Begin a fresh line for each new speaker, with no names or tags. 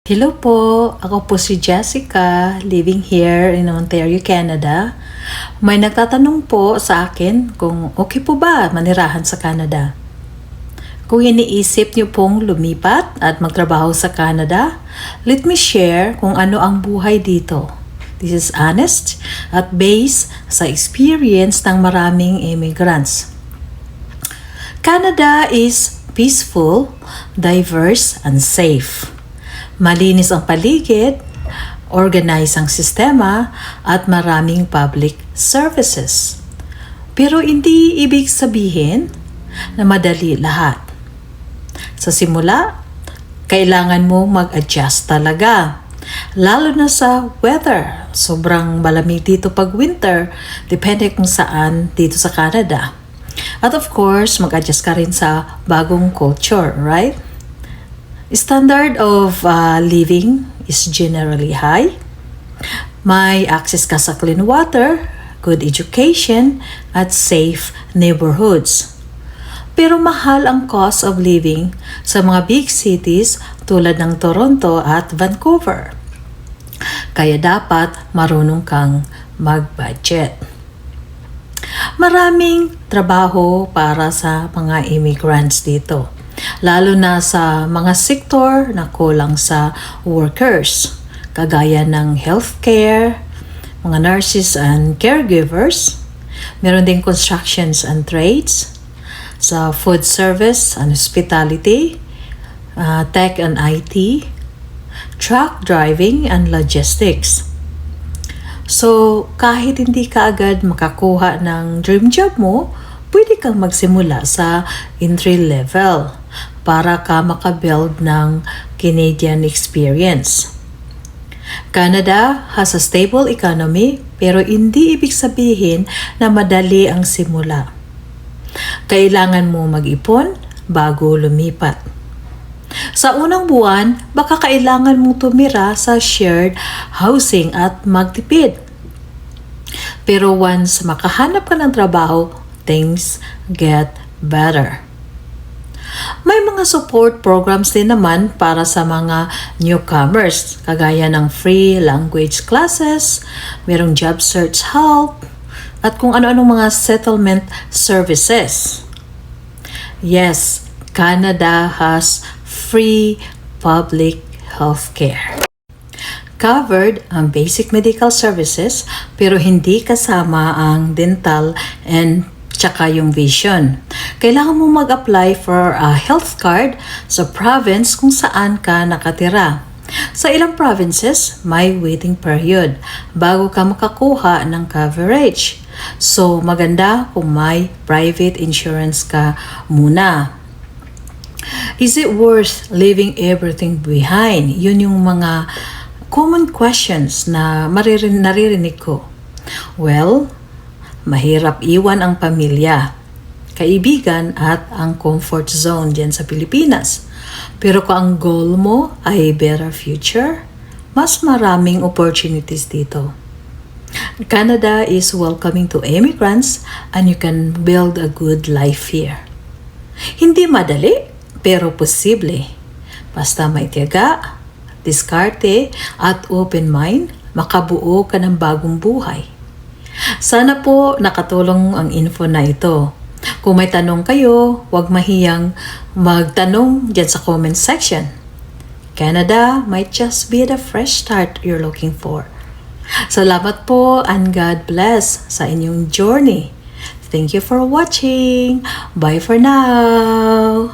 Hello po, ako po si Jessica, living here in Ontario, Canada. May nagtatanong po sa akin kung okay po ba manirahan sa Canada. Kung iniisip niyo pong lumipat at magtrabaho sa Canada, let me share kung ano ang buhay dito. This is honest at based sa experience ng maraming immigrants. Canada is peaceful, diverse, and safe. Malinis ang paligid, organized ang sistema, at maraming public services. Pero hindi ibig sabihin na madali lahat. Sa simula, kailangan mo mag-adjust talaga. Lalo na sa weather. Sobrang malamig dito pag winter, depende kung saan dito sa Canada. At of course, mag-adjust ka rin sa bagong culture, right? Standard of living is generally high. May access ka sa clean water, good education, at safe neighborhoods. Pero mahal ang cost of living sa mga big cities tulad ng Toronto at Vancouver. Kaya dapat marunong kang mag-budget. Maraming trabaho para sa mga immigrants dito. Lalo na sa mga sektor na kulang sa workers, kagaya ng healthcare, mga nurses and caregivers. Meron din constructions and trades, sa food service and hospitality, tech and IT, truck driving and logistics. So, kahit hindi ka agad makakuha ng dream job mo, pwede kang magsimula sa entry level para ka makabuild ng Canadian experience. Canada has a stable economy pero hindi ibig sabihin na madali ang simula. Kailangan mo mag-ipon bago lumipat. Sa unang buwan, baka kailangan mong tumira sa shared housing at magtipid. Pero once makahanap ka ng trabaho, things get better. May mga support programs din naman para sa mga newcomers, kagaya ng free language classes, merong job search help, at kung ano-anong mga settlement services. Yes, Canada has free public healthcare. Covered ang basic medical services pero hindi kasama ang dental and tsaka yung vision. Kailangan mo mag-apply for a health card sa province kung saan ka nakatira. Sa ilang provinces, may waiting period bago ka makakuha ng coverage. So, maganda kung may private insurance ka muna. Is it worth leaving everything behind? Yun yung mga common questions na naririnig ko. Well, mahirap iwan ang pamilya, kaibigan at ang comfort zone dyan sa Pilipinas. Pero kung ang goal mo ay better future, mas maraming opportunities dito. Canada is welcoming to immigrants and you can build a good life here. Hindi madali, pero posible. Basta may tiyaga, diskarte at open mind, makabuo ka ng bagong buhay. Sana po nakatulong ang info na ito. Kung may tanong kayo, huwag mahiyang magtanong dyan sa comment section. Canada might just be the fresh start you're looking for. Salamat po and God bless sa inyong journey. Thank you for watching. Bye for now.